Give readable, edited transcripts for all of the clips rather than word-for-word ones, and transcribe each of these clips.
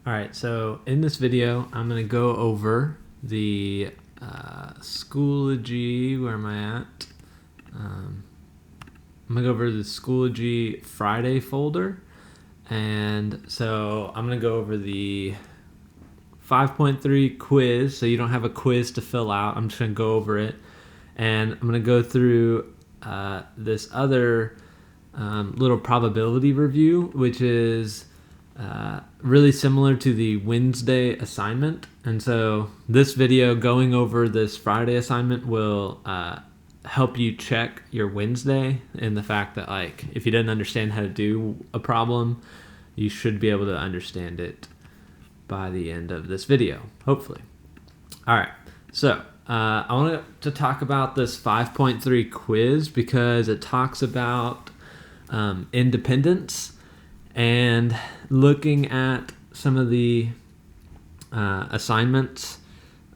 All right, so in this video, I'm going to go over the Schoology, where am I at? I'm going to go over the Schoology Friday folder. And so I'm going to go over the 5.3 quiz. So you don't have a quiz to fill out. I'm just going to go over it. And I'm going to go through this other little probability review, which is really similar to the Wednesday assignment. And so this video going over this Friday assignment will help you check your Wednesday, and the fact that, like, if you didn't understand how to do a problem, you should be able to understand it by the end of this video, hopefully. All right, so I wanted to talk about this 5.3 quiz because it talks about independence, and looking at some of the assignments,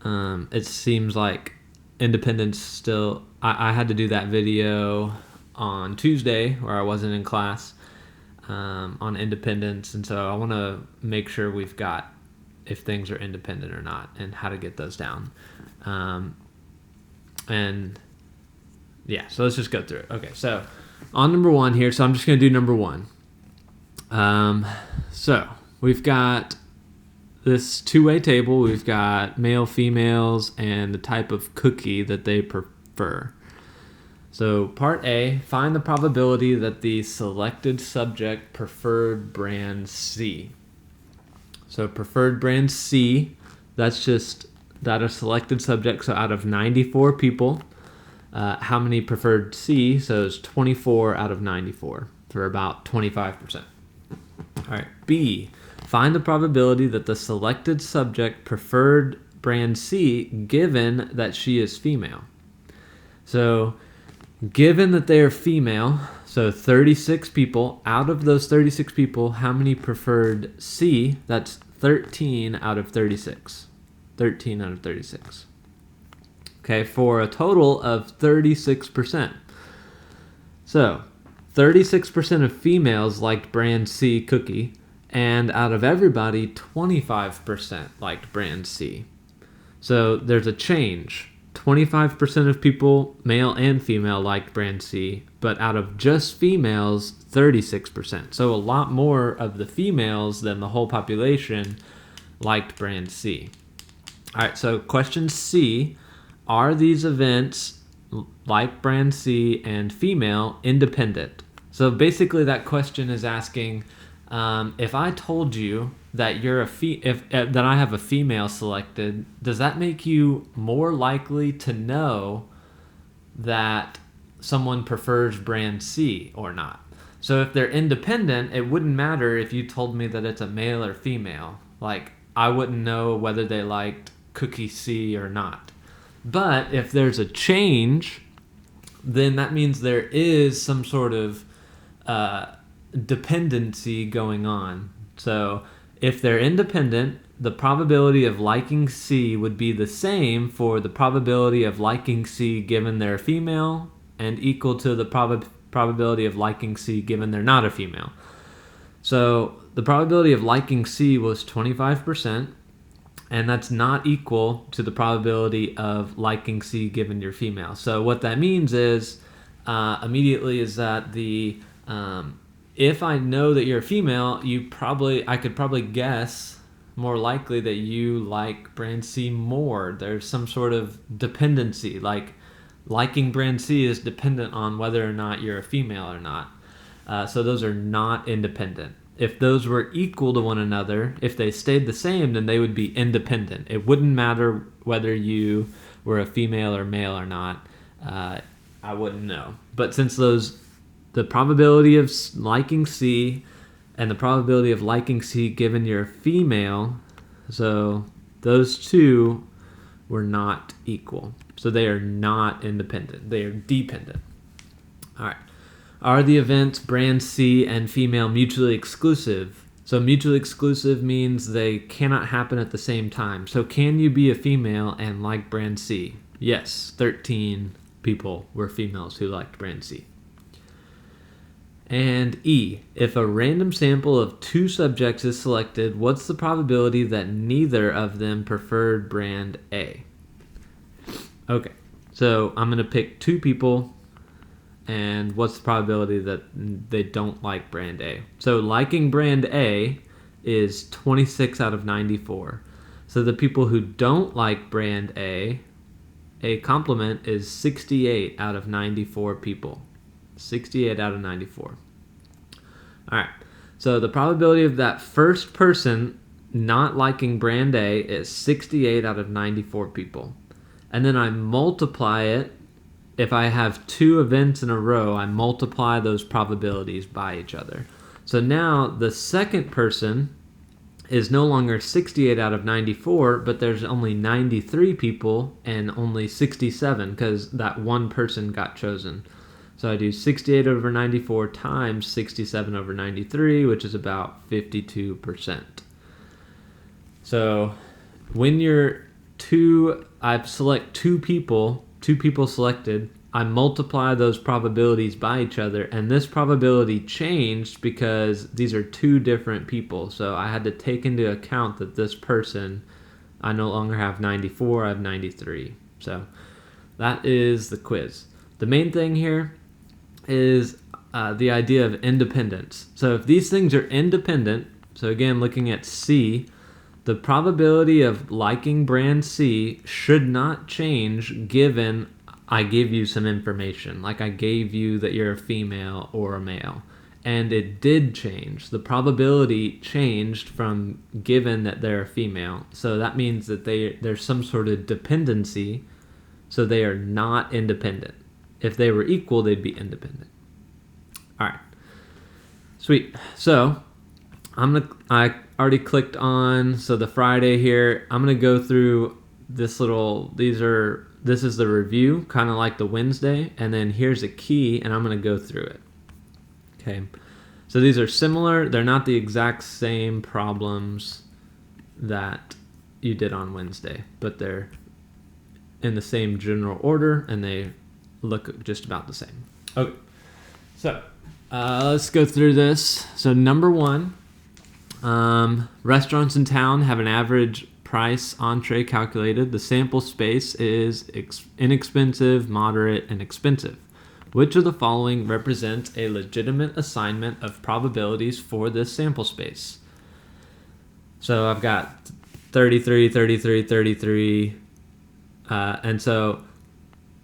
it seems like independence still... I had to do that video on Tuesday where I wasn't in class on independence, and so I want to make sure we've got if things are independent or not and how to get those down. And yeah, so let's just go through it. Okay, so on number one here, so I'm just going to do number one. So we've got this two-way table. We've got male, females, and the type of cookie that they prefer. So part A, find the probability that the selected subject preferred brand C. So preferred brand C, that's just that a selected subject. So out of 94 people, how many preferred C? So it's 24 out of 94 for about 25%. All right, B, find the probability that the selected subject preferred brand C given that she is female. So given that they are female, so 36 people, out of those 36 people, how many preferred C? That's 13 out of 36. 13 out of 36. Okay, for a total of 36%. So 36% of females liked brand C cookie, and out of everybody, 25% liked brand C. So there's a change. 25% of people, male and female, liked brand C, but out of just females, 36%. So a lot more of the females than the whole population liked brand C. All right, so question C, are these events, like brand C and female, independent? So basically that question is asking, if I told you that you're that I have a female selected, does that make you more likely to know that someone prefers brand C or not? So if they're independent, it wouldn't matter if you told me that it's a male or female. Like, I wouldn't know whether they liked cookie C or not. But if there's a change, then that means there is some sort of dependency going on. So if they're independent, the probability of liking C would be the same for the probability of liking C given they're female, and equal to the probability of liking C given they're not a female. So the probability of liking C was 25%, and that's not equal to the probability of liking C given you're female. So what that means is, immediately, is that the if I know that you're a female, I could probably guess more likely that you like brand C more. There's some sort of dependency, like liking brand C is dependent on whether or not you're a female or not. So those are not independent. If those were equal to one another, if they stayed the same, then they would be independent. It wouldn't matter whether you were a female or male or not. I wouldn't know. But since the probability of liking C and the probability of liking C given you're a female, so those two were not equal. So they are not independent. They are dependent. All right. Are the events brand C and female mutually exclusive? So mutually exclusive means they cannot happen at the same time. So can you be a female and like brand C? Yes, 13 people were females who liked brand C. And E, if a random sample of 2 subjects is selected, what's the probability that neither of them preferred brand A? Okay, so I'm going to pick 2 people, and what's the probability that they don't like brand A? So liking brand A is 26 out of 94. So the people who don't like brand A compliment is 68 out of 94 people. 68 out of 94. All right. So the probability of that first person not liking brand A is 68 out of 94 people. And then I multiply it. If I have 2 events in a row, I multiply those probabilities by each other. So now the second person is no longer 68 out of 94, but there's only 93 people and only 67 because that one person got chosen. So I do 68 over 94 times 67 over 93, which is about 52%. So when I select 2 people selected, I multiply those probabilities by each other, and this probability changed because these are 2 different people. So I had to take into account that this person, I no longer have 94, I have 93. So that is the quiz. The main thing here is the idea of independence. So if these things are independent, so again, looking at C, the probability of liking brand C should not change given I give you some information, like I gave you that you're a female or a male. And it did change. The probability changed from given that they're a female. So that means that there's some sort of dependency, so they are not independent. If they were equal, they'd be independent. All right. Sweet. So I already clicked on, so the Friday here, I'm going to go through this this is the review, kind of like the Wednesday, and then here's a key, and I'm going to go through it. Okay, so these are similar. They're not the exact same problems that you did on Wednesday, but they're in the same general order, and they look just about the same. Okay, so let's go through this. So number 1, restaurants in town have an average price entree calculated. The sample space is inexpensive, moderate, and expensive. Which of the following represents a legitimate assignment of probabilities for this sample space? So I've got 33, 33, 33, and so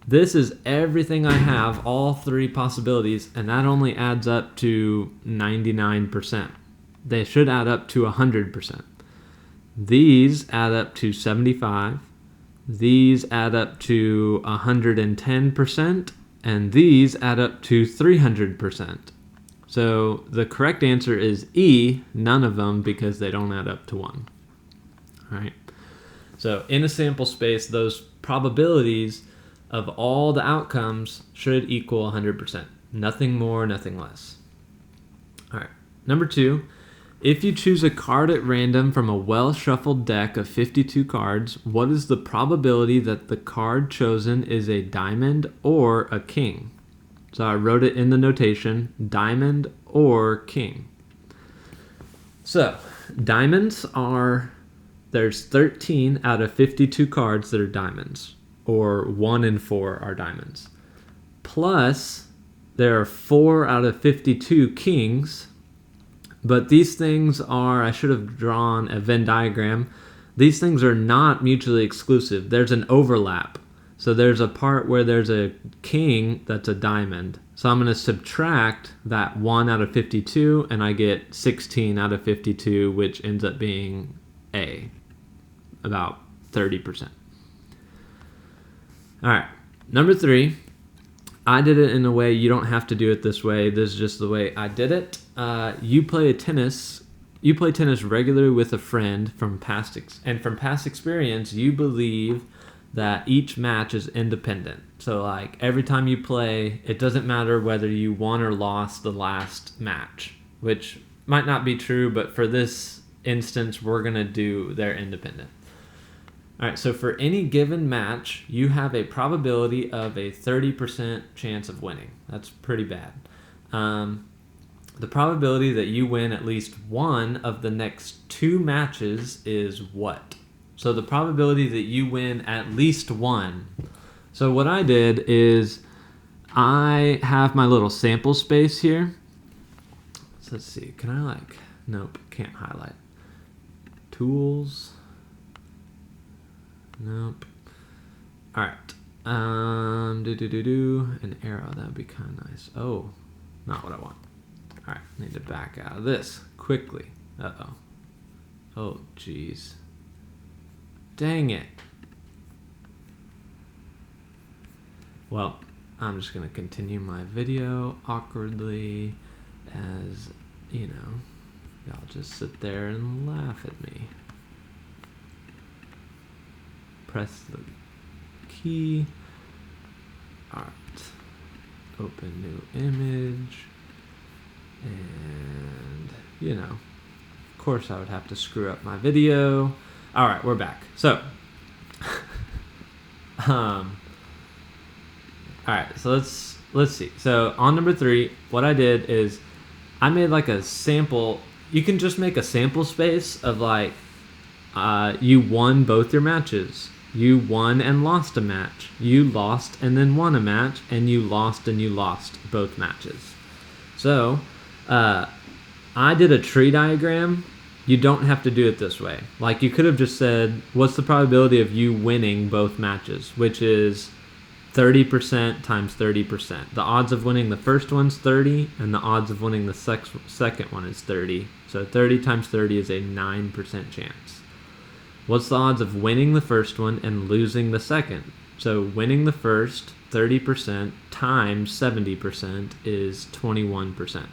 this is everything I have, all 3 possibilities, and that only adds up to 99%. They should add up to 100%. These add up to 75, these add up to 110%, and these add up to 300%. So the correct answer is E, none of them, because they don't add up to 1. All right. So in a sample space, those probabilities of all the outcomes should equal 100%. Nothing more, nothing less. All right. Number 2. If you choose a card at random from a well-shuffled deck of 52 cards, what is the probability that the card chosen is a diamond or a king? So I wrote it in the notation, diamond or king. So diamonds there's 13 out of 52 cards that are diamonds, or 1 in 4 are diamonds. Plus, there are 4 out of 52 kings. But these things I should have drawn a Venn diagram. These things are not mutually exclusive. There's an overlap. So there's a part where there's a king that's a diamond. So I'm going to subtract that 1 out of 52, and I get 16 out of 52, which ends up being A, about 30%. All right, number 3. I did it in a way you don't have to do it this way. This is just the way I did it. You play tennis regularly with a friend from past experience. You believe that each match is independent. So like every time you play, it doesn't matter whether you won or lost the last match, which might not be true, but for this instance, we're gonna do they're independent. All right, so for any given match, you have a probability of a 30% chance of winning. That's pretty bad. The probability that you win at least one of the next 2 matches is what? So the probability that you win at least one. So what I did is I have my little sample space here. So let's see. Can I nope, can't highlight. Tools. Nope. All right. An arrow, that'd be kind of nice. Oh, not what I want. All right, need to back out of this quickly. Uh-oh. Oh, jeez. Dang it. Well, I'm just gonna continue my video awkwardly as, you know, y'all just sit there and laugh at me. Press the key. Alright. Open new image. And, you know, of course I would have to screw up my video. Alright, we're back. So, alright, so let's see. So on number 3, what I did is I made like a sample. You can just make a sample space of like you won both your matches. You won and lost a match. You lost and then won a match, and you lost and you lost both matches. So I did a tree diagram. You don't have to do it this way. Like you could have just said, what's the probability of you winning both matches, which is 30% times 30%. The odds of winning the first one's 30, and the odds of winning the second one is 30. So 30 times 30 is a 9% chance. What's the odds of winning the first one and losing the second? So winning the first, 30% times 70% is 21%.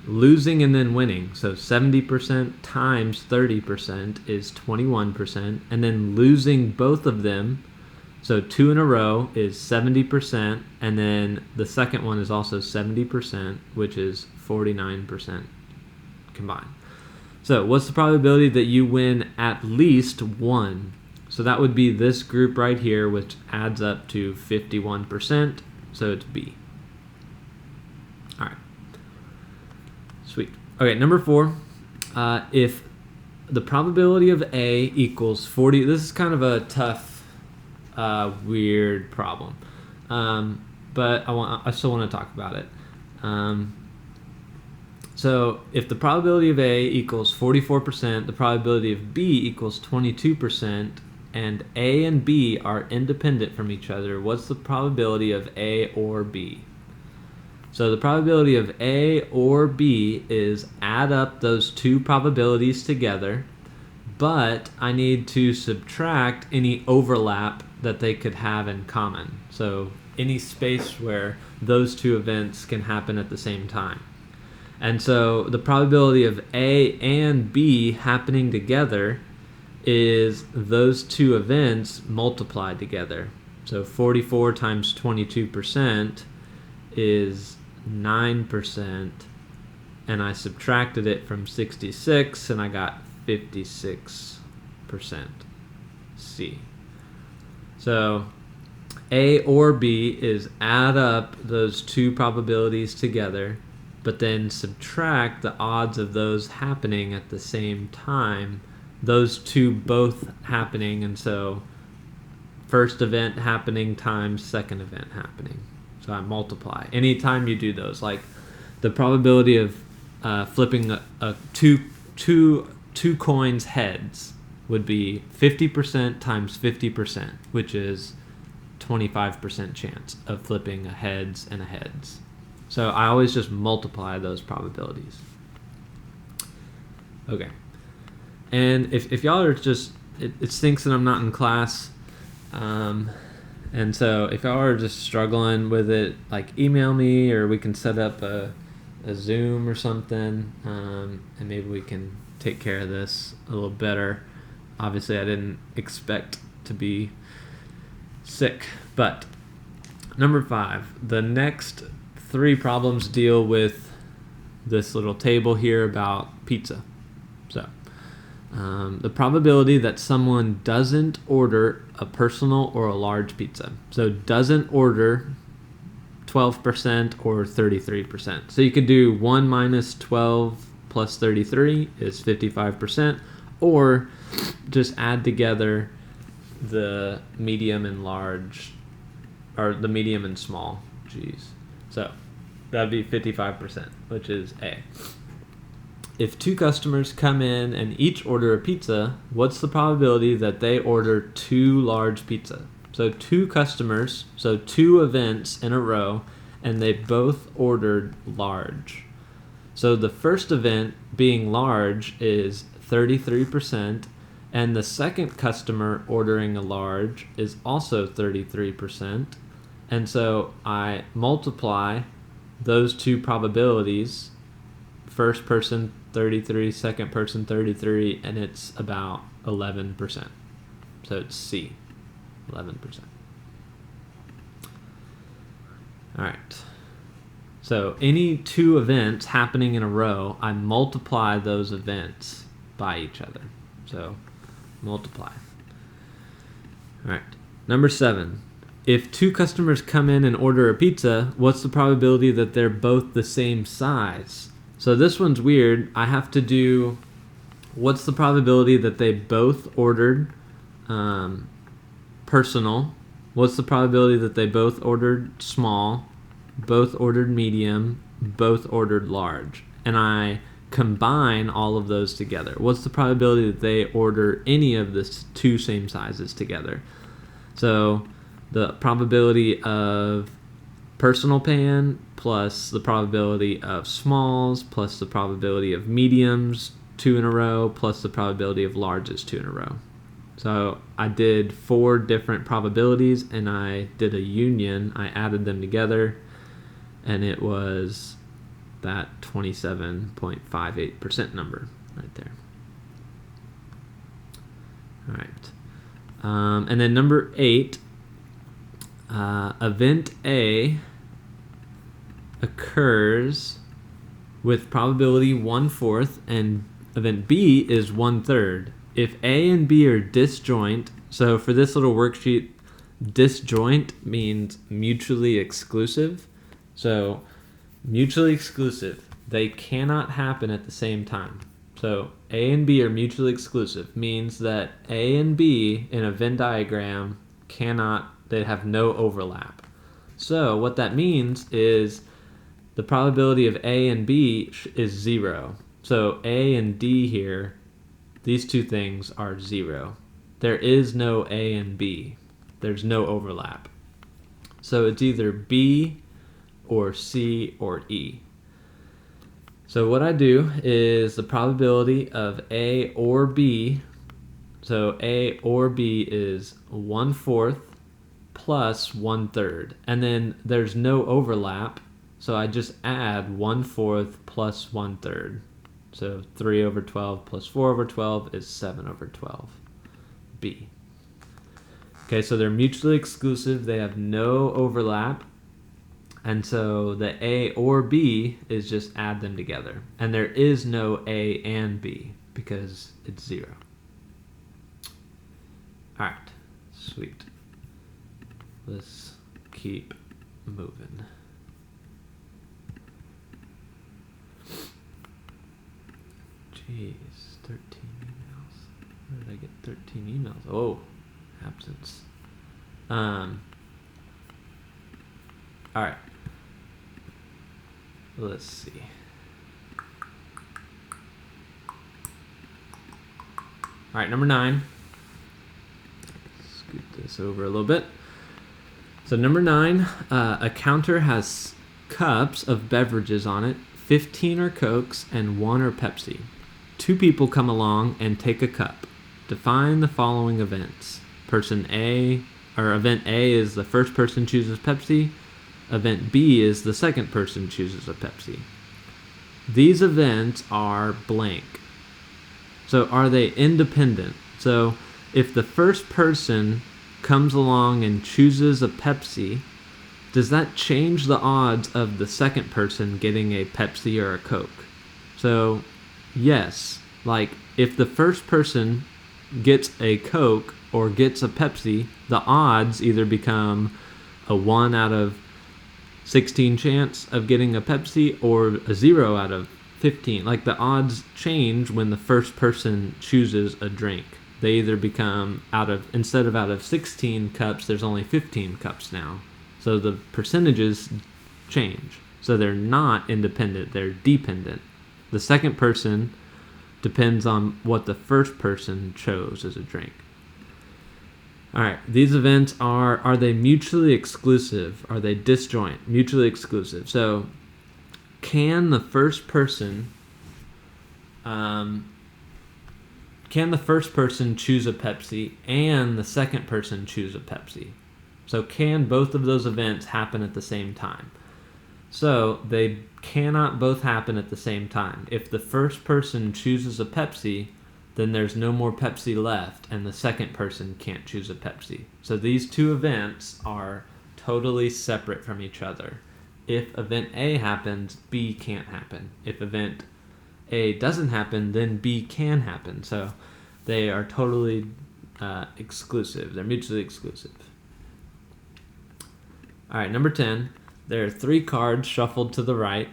Losing and then winning, so 70% times 30% is 21%. And then losing both of them, so 2 in a row is 70%, and then the second one is also 70%, which is 49% combined. So what's the probability that you win at least one? So that would be this group right here, which adds up to 51%, so it's B. All right. Sweet. Okay, number 4, if the probability of A equals 40, this is kind of a tough, weird problem, but I still want to talk about it. So if the probability of A equals 44%, the probability of B equals 22%, and A and B are independent from each other, what's the probability of A or B? So the probability of A or B is add up those 2 probabilities together, but I need to subtract any overlap that they could have in common. So any space where those 2 events can happen at the same time. And so the probability of A and B happening together is those 2 events multiplied together. So 44 times 22% is 9%, and I subtracted it from 66, and I got 56% C. So A or B is add up those 2 probabilities together, but then subtract the odds of those happening at the same time, those 2 both happening, and so first event happening times second event happening. So I multiply. Anytime you do those, like the probability of flipping a two coins heads would be 50% times 50%, which is 25% chance of flipping a heads and a heads. So I always just multiply those probabilities. Okay. And if y'all are just, it stinks that I'm not in class. And so if y'all are just struggling with it, like email me, or we can set up a Zoom or something, and maybe we can take care of this a little better. Obviously, I didn't expect to be sick. But number 5, the next 3 problems deal with this little table here about pizza. So the probability that someone doesn't order a personal or a large pizza. So doesn't order 12% or 33%. So you could do 1 minus 12 plus 33 is 55%, or just add together the medium and large, or the medium and small. So that'd be 55%, which is A. If 2 customers come in and each order a pizza, what's the probability that they order 2 large pizza? So 2 customers, so 2 events in a row, and they both ordered large. So the first event being large is 33%, and the second customer ordering a large is also 33%. And so I multiply those 2 probabilities, first person 33, second person 33, and it's about 11%. So it's C, 11%. All right. So any 2 events happening in a row, I multiply those events by each other. So multiply. All right. Number 7. If 2 customers come in and order a pizza, what's the probability that they're both the same size? So this one's weird. I have to do, what's the probability that they both ordered personal? What's the probability that they both ordered small, both ordered medium, both ordered large? And I combine all of those together. What's the probability that they order any of the 2 same sizes together? So the probability of personal pan plus the probability of smalls plus the probability of mediums 2 in a row plus the probability of larges 2 in a row. So I did 4 different probabilities and I did a union. I added them together and it was that 27.58% number right there. All right. And then number 8, event A occurs with probability 1/4 and event B is 1/3. If A and B are disjoint, so for this little worksheet, disjoint means mutually exclusive. So mutually exclusive, they cannot happen at the same time. So A and B are mutually exclusive, means that A and B in a Venn diagram they have no overlap. So what that means is the probability of A and B is 0. So A and D here, these 2 things are 0. There is no A and B. There's no overlap. So it's either B or C or E. So what I do is the probability of A or B, so A or B is 1/4 plus 1/3. And then there's no overlap, so I just add 1/4 plus 1/3. So 3/12 plus 4/12 is 7/12. B. Okay, so they're mutually exclusive. They have no overlap. And so the A or B is just add them together. And there is no A and B because it's 0. All right, sweet. Let's keep moving. Jeez, 13 emails. Where did I get 13 emails? Oh, absence. All right. Let's see. All right, number 9. Scoot this over a little bit. So number 9, a counter has cups of beverages on it. 15 are Cokes and 1 are Pepsi. 2 people come along and take a cup. Define the following events. Event A is the first person chooses Pepsi. Event B is the second person chooses a Pepsi. These events are blank. So are they independent? So if the first person comes along and chooses a Pepsi, does that change the odds of the second person getting a Pepsi or a Coke? So yes, like if the first person gets a Coke or gets a Pepsi, the odds either become a 1 out of 16 chance of getting a Pepsi or a 0 out of 15. Like the odds change when the first person chooses a drink. They either become instead of out of 16 cups, there's only 15 cups now. So the percentages change. So they're not independent, they're dependent. The second person depends on what the first person chose as a drink. All right, these events are they mutually exclusive? Are they disjoint? Mutually exclusive. So can the first person choose a Pepsi and the second person choose a Pepsi? So can both of those events happen at the same time? So they cannot both happen at the same time. If the first person chooses a Pepsi, then there's no more Pepsi left, and the second person can't choose a Pepsi. So these two events are totally separate from each other. If event A happens, B can't happen. If event A doesn't happen, then B can happen. So they are totally exclusive. They're mutually exclusive. All right, number 10. There are 3 cards shuffled to the right,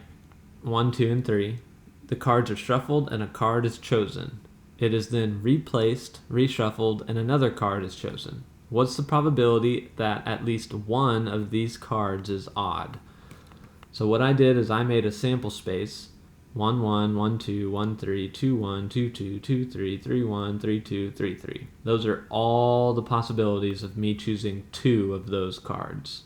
1, 2, and 3. The cards are shuffled and a card is chosen. It is then replaced, reshuffled, and another card is chosen. What's the probability that at least one of these cards is odd? So what I did is I made a sample space. 1, 1, 1, 2, 1, 3, 2, 1, 2, 2, 2, 3, 3, 1, 3, 2, 3, 3. Those are all the possibilities of me choosing 2 of those cards.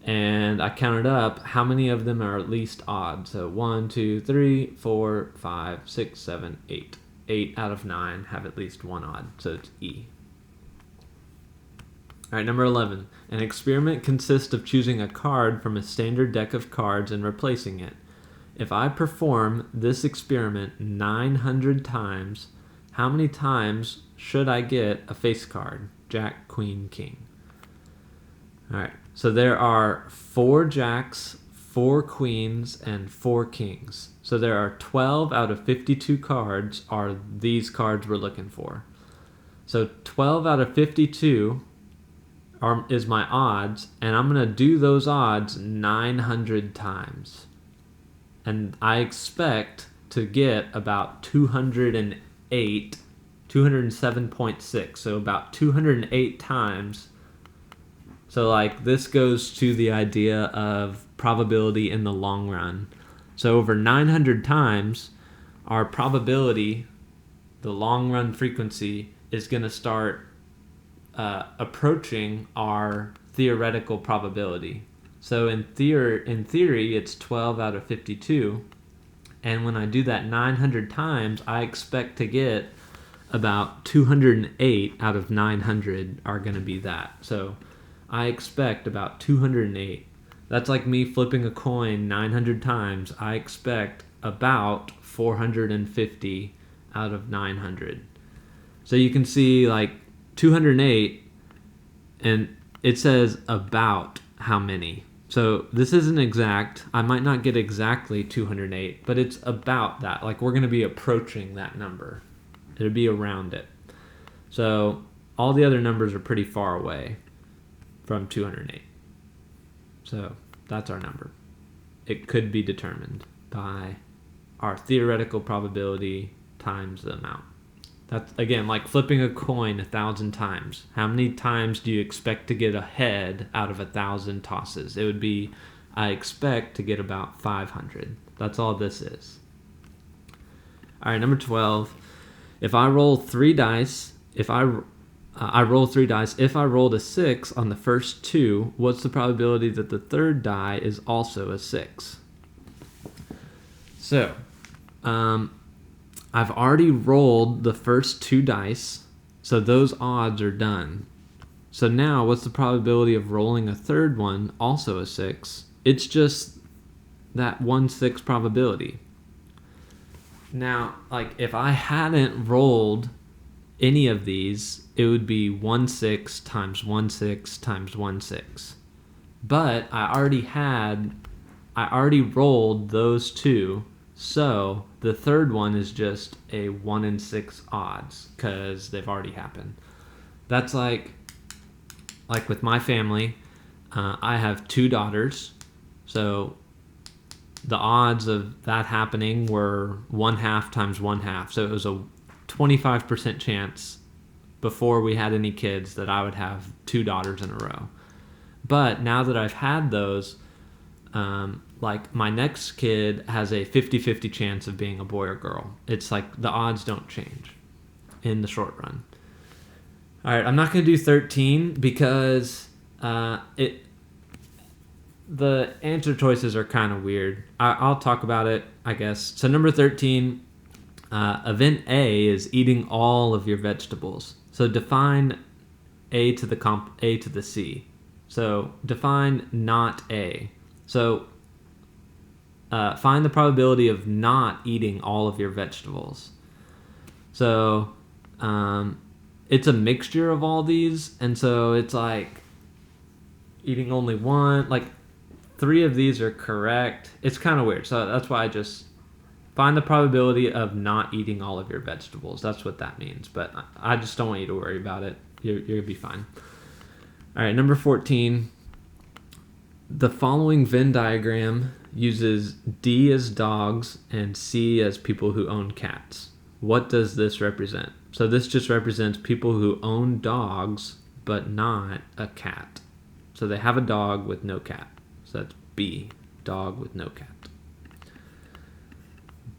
And I counted up how many of them are at least odd. So 1, 2, 3, 4, 5, 6, 7, 8. 8 out of 9 have at least one odd. So it's E. All right, number 11. An experiment consists of choosing a card from a standard deck of cards and replacing it. If I perform this experiment 900 times, how many times should I get a face card? Jack, Queen, King. All right. So there are 4 jacks, 4 queens, and 4 kings. So there are 12 out of 52 cards are these cards we're looking for. So 12 out of 52 is my odds, and I'm going to do those odds 900 times. And I expect to get about 207.6, so about 208 times. So like this goes to the idea of probability in the long run. So over 900 times, our probability, the long run frequency, is going to start approaching our theoretical probability. So in theory, it's 12 out of 52. And when I do that 900 times, I expect to get about 208 out of 900 are going to be that. So I expect about 208. That's like me flipping a coin 900 times. I expect about 450 out of 900. So you can see like 208, and it says about how many. So this isn't exact. I might not get exactly 208, but it's about that. Like we're going to be approaching that number. It'll be around it. So all the other numbers are pretty far away from 208. So that's our number. It could be determined by our theoretical probability times the amount. That's, again, like flipping a coin 1,000 times. How many times do you expect to get a head out of 1,000 tosses? It would be, I expect to get about 500. That's all this is. All right, number 12. If I roll 3 dice, I roll 3 dice. If I rolled a 6 on the first 2, what's the probability that the third die is also a 6? So, I've already rolled the first 2 dice, so those odds are done. So now, what's the probability of rolling a third one, also a 6? It's just that 1/6 probability. Now, like if I hadn't rolled any of these, it would be 1/6 times 1/6 times 1/6. But I already rolled those 2, so the third one is just a 1 in 6 odds because they've already happened. That's like with my family, I have 2 daughters, so the odds of that happening were 1/2 times 1/2. So it was a 25% chance before we had any kids that I would have 2 daughters in a row. But now that I've had those, like my next kid has a 50-50 chance of being a boy or girl. It's like the odds don't change in the short run. All right, I'm not going to do 13 because the answer choices are kind of weird. I'll talk about it, I guess. So number 13, event A is eating all of your vegetables. So define A to the C. So define not A. So find the probability of not eating all of your vegetables. So it's a mixture of all these, and so it's like eating only one. Like 3 of these are correct. It's kind of weird. So that's why I just find the probability of not eating all of your vegetables. That's what that means. But I just don't want you to worry about it. You're going to be fine. All right, number 14. The following Venn diagram uses D as dogs and C as people who own cats. What does this represent? So this just represents people who own dogs but not a cat. So they have a dog with no cat. So that's B, dog with no cat.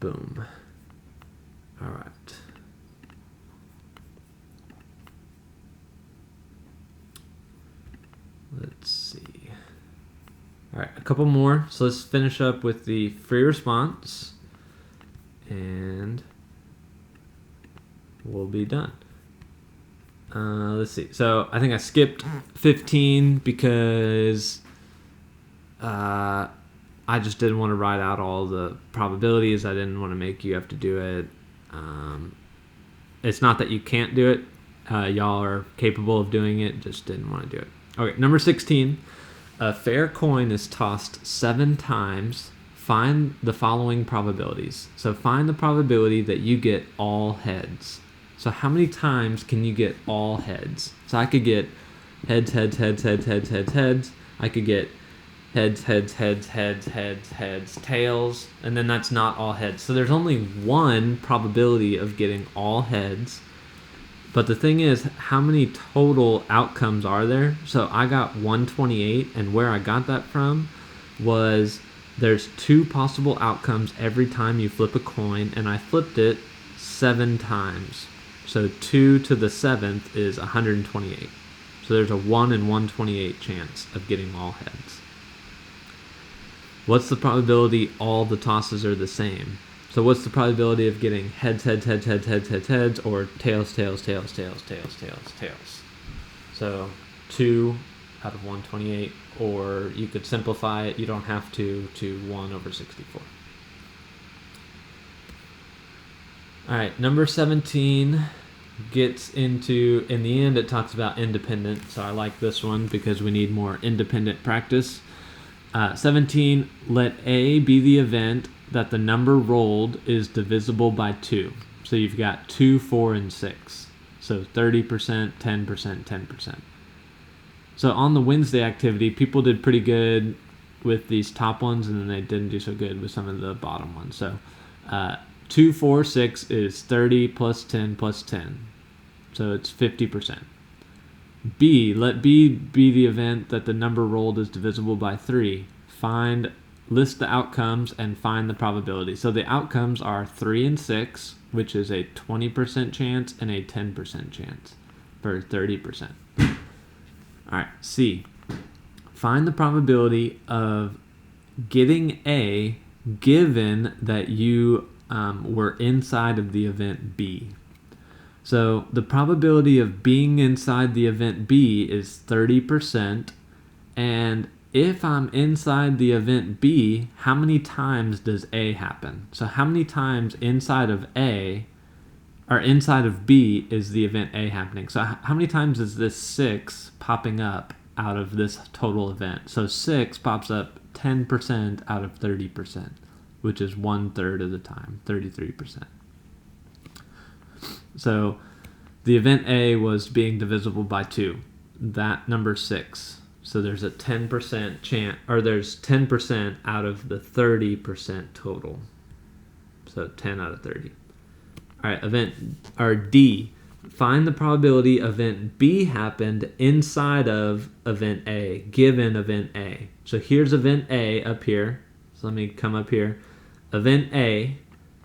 Boom. All right. Let's see. All right, a couple more. So let's finish up with the free response, and we'll be done. Let's see. So I think I skipped 15 because I just didn't want to write out all the probabilities. I didn't want to make you have to do it. It's not that you can't do it. Y'all are capable of doing it. Just didn't want to do it. Okay, number 16. A fair coin is tossed 7 times. Find the following probabilities. So find the probability that you get all heads. So how many times can you get all heads? So I could get heads, heads, heads, heads, heads, heads, heads. I could get heads, heads, heads, heads, heads, heads, tails, and then that's not all heads. So there's only 1 probability of getting all heads. But the thing is, how many total outcomes are there? So I got 128, and where I got that from was there's 2 possible outcomes every time you flip a coin, and I flipped it 7 times. So 2 to the 7th is 128. So there's a 1 in 128 chance of getting all heads. What's the probability all the tosses are the same? So what's the probability of getting heads, heads, heads, heads, heads, heads, heads, or tails, tails, tails, tails, tails, tails, tails? So 2 out of 128, or you could simplify it, you don't have to 1 over 64. All right, number 17 gets into, in the end, it talks about independent. So I like this one because we need more independent practice. 17, let A be the event that the number rolled is divisible by 2. So you've got 2, 4, and 6. So 30%, 10%, 10%. So on the Wednesday activity, people did pretty good with these top ones, and then they didn't do so good with some of the bottom ones. So 2, 4, 6 is 30 plus 10 plus 10. So it's 50%. B, let B be the event that the number rolled is divisible by 3. List the outcomes and find the probability. So the outcomes are 3 and 6, which is a 20% chance and a 10% chance for 30%. All right, C, find the probability of getting A given that you were inside of the event B. So the probability of being inside the event B is 30%, and if I'm inside the event B, how many times does A happen? So how many times inside of A, or inside of B, is the event A happening? So how many times is this 6 popping up out of this total event? So 6 pops up 10% out of 30%, which is 1/3 of the time, 33%. So the event A was being divisible by 2. That number 6. So So there's a 10% chance, or there's 10% out of the 30% total. So 10 out of 30. All right, event, or D. Find the probability event B happened inside of event A, given event A. So here's event A up here. So let me come up here. Event A.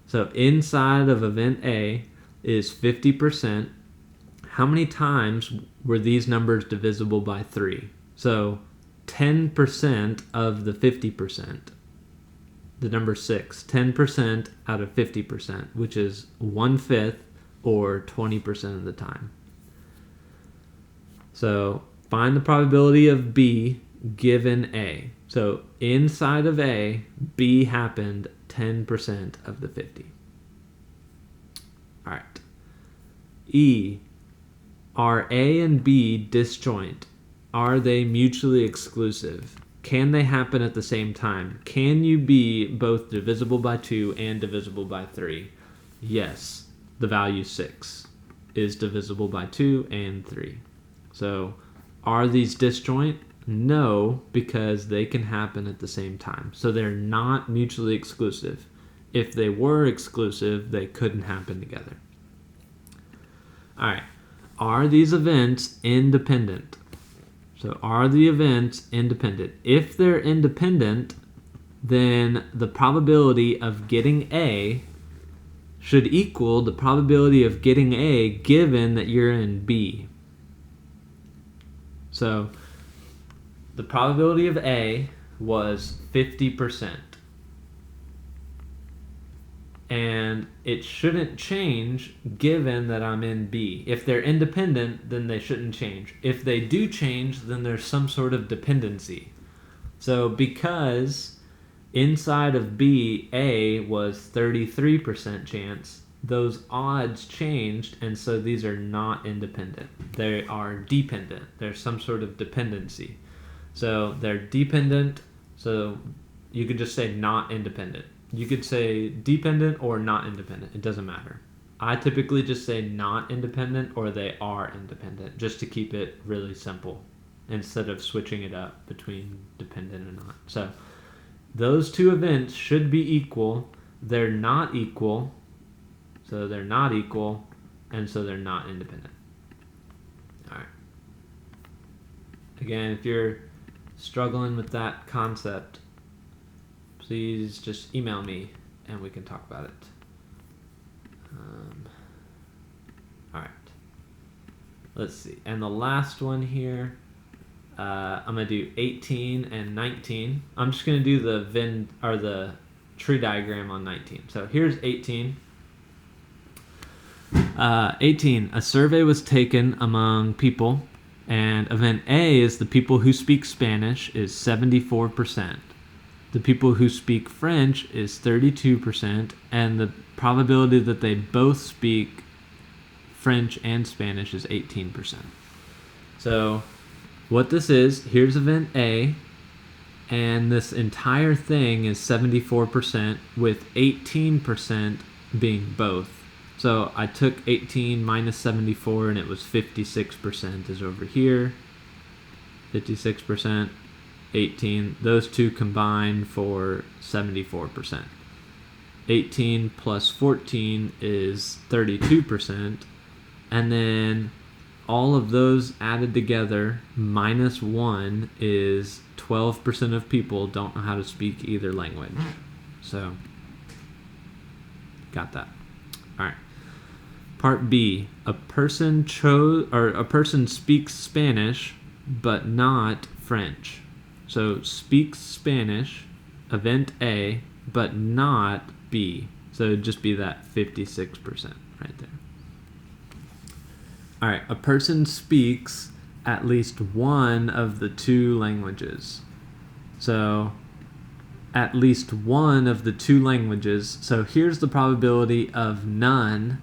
So inside of event A is 50%. How many times were these numbers divisible by 3? So 10% of the 50%. The number 6. 10% out of 50%, which is 1/5 or 20% of the time. So find the probability of B given A. So inside of A, B happened 10% of the 50. All right. E. Are A and B disjoint? Are they mutually exclusive? Can they happen at the same time? Can you be both divisible by 2 and divisible by 3? Yes. The value 6 is divisible by 2 and 3. So are these disjoint? No, because they can happen at the same time. So they're not mutually exclusive. If they were exclusive, they couldn't happen together. All right. Are these events independent? So are the events independent? If they're independent, then the probability of getting A should equal the probability of getting A given that you're in B. So the probability of A was 50%. And it shouldn't change given that I'm in B. If they're independent, then they shouldn't change. If they do change, then there's some sort of dependency. So because inside of B, A was 33% chance, those odds changed, and so these are not independent. They are dependent. There's some sort of dependency. So they're dependent, so you could just say not independent. You could say dependent or not independent. It doesn't matter. I typically just say not independent or they are independent, just to keep it really simple instead of switching it up between dependent and not. So those two events should be equal. They're not equal. So they're not equal, and so they're not independent. All right. Again, if you're struggling with that concept, please just email me and we can talk about it. All right. Let's see. And the last one here, I'm going to do 18 and 19. I'm just going to do the tree diagram on 19. So here's 18. 18. A survey was taken among people, and event A is the people who speak Spanish is 74%. The people who speak French is 32%, and the probability that they both speak French and Spanish is 18%. So what this is, here's event A, and this entire thing is 74% with 18% being both. So I took 18 minus 74 and it was 56% is over here. 56%, 18. Those two combine for 74%. 18 plus 14 is 32%. And then all of those added together minus 1 is 12% of people don't know how to speak either language. So, got that. All right. Part B, a person speaks Spanish but not French. So speaks Spanish, event A, but not B. So it'd just be that 56% right there. All right, a person speaks at least one of the two languages. So at least one of the two languages. So here's the probability of none.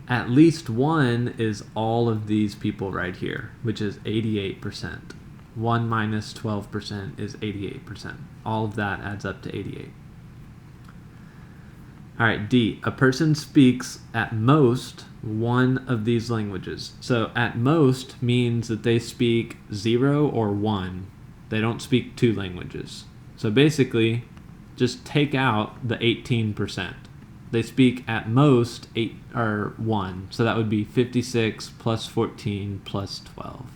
At least one is all of these people right here, which is 88%. 1 minus 12% is 88%. All of that adds up to 88. All right, D. A person speaks at most one of these languages. So at most means that they speak 0 or 1. They don't speak 2 languages. So basically, just take out the 18%. They speak at most 8 or 1. So that would be 56 plus 14 plus 12.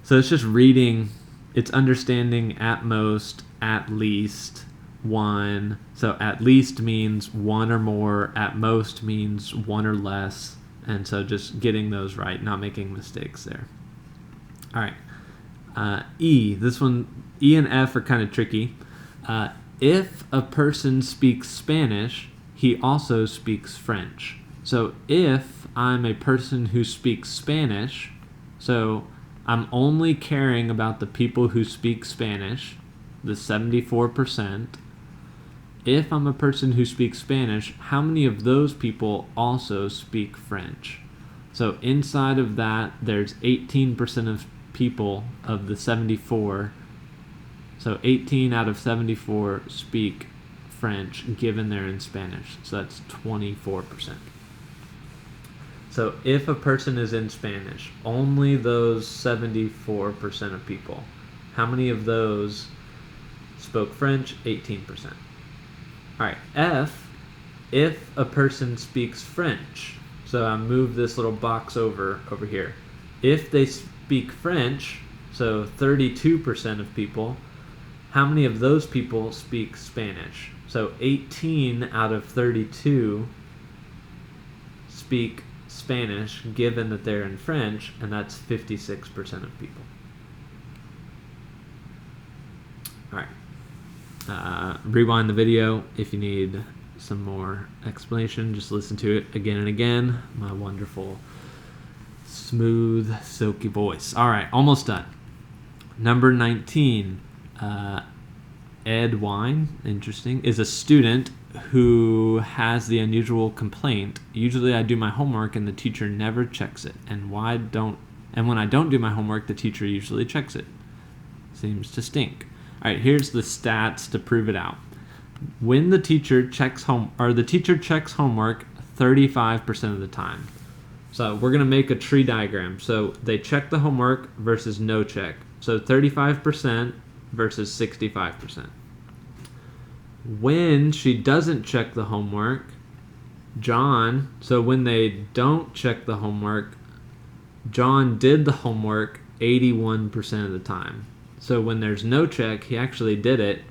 So it's just reading, it's understanding at most, at least, 1. So at least means 1 or more, at most means 1 or less. And so just getting those right, not making mistakes there. All right. E, this one, E and F are kind of tricky. If a person speaks Spanish, he also speaks French. So if I'm a person who speaks Spanish, so I'm only caring about the people who speak Spanish, the 74%. If I'm a person who speaks Spanish, how many of those people also speak French? So inside of that, there's 18% of people of the 74. So 18 out of 74 speak French, given they're in Spanish. So that's 24%. So if a person is in Spanish, only those 74% of people, how many of those spoke French? 18%. All right, F, if a person speaks French. So I move this little box over here. If they speak French, so 32% of people, how many of those people speak Spanish? So 18 out of 32 speak Spanish, given that they're in French, and that's 56% of people. All right. Rewind the video if you need some more explanation. Just listen to it again and again. My wonderful, smooth, silky voice. All right, almost done. Number 19. Ed Wine, interesting, is a student who has the unusual complaint. Usually I do my homework and the teacher never checks it. And when I don't do my homework, the teacher usually checks it. Seems to stink. All right, here's the stats to prove it out. When the teacher checks homework 35% of the time. So we're going to make a tree diagram. So they check the homework versus no check. So 35% versus 65%. When she doesn't check the homework, so when they don't check the homework, John did the homework 81% of the time. So when there's no check, he actually did it.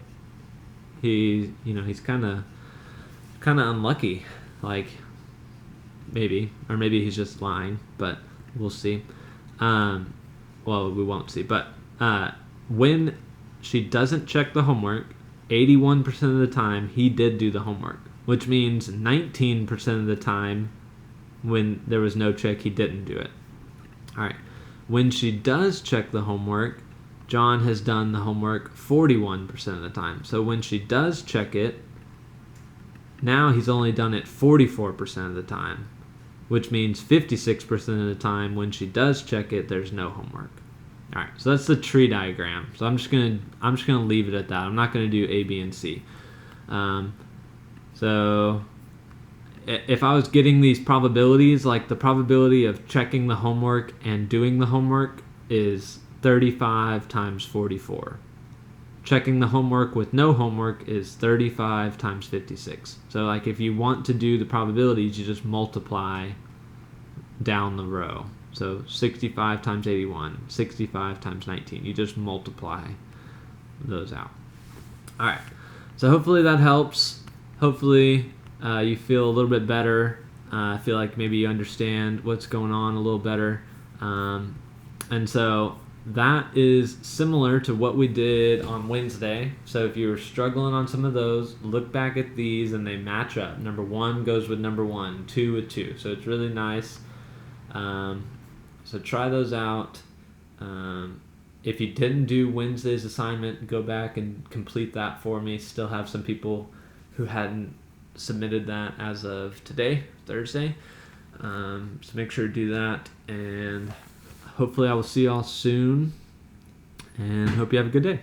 He's kind of unlucky, like maybe he's just lying, but we'll see. Well, we won't see. But when she doesn't check the homework, 81% of the time he did do the homework, which means 19% of the time when there was no check, he didn't do it. All right. When she does check the homework, John has done the homework 41% of the time. So when she does check it, now he's only done it 44% of the time, which means 56% of the time when she does check it, there's no homework. All right, so that's the tree diagram. So I'm just gonna leave it at that. I'm not gonna do A, B, and C. So if I was getting these probabilities, like the probability of checking the homework and doing the homework is 35 times 44. Checking the homework with no homework is 35 times 56. So like if you want to do the probabilities, you just multiply down the row. So 65 times 81, 65 times 19. You just multiply those out. All right. So hopefully that helps. Hopefully you feel a little bit better. I feel like maybe you understand what's going on a little better. And so that is similar to what we did on Wednesday. So if you were struggling on some of those, look back at these and they match up. Number 1 goes with number 1, 2 with 2. So it's really nice. So try those out. If you didn't do Wednesday's assignment, go back and complete that for me. Still have some people who hadn't submitted that as of today, Thursday. So make sure to do that. And hopefully I will see y'all soon. And hope you have a good day.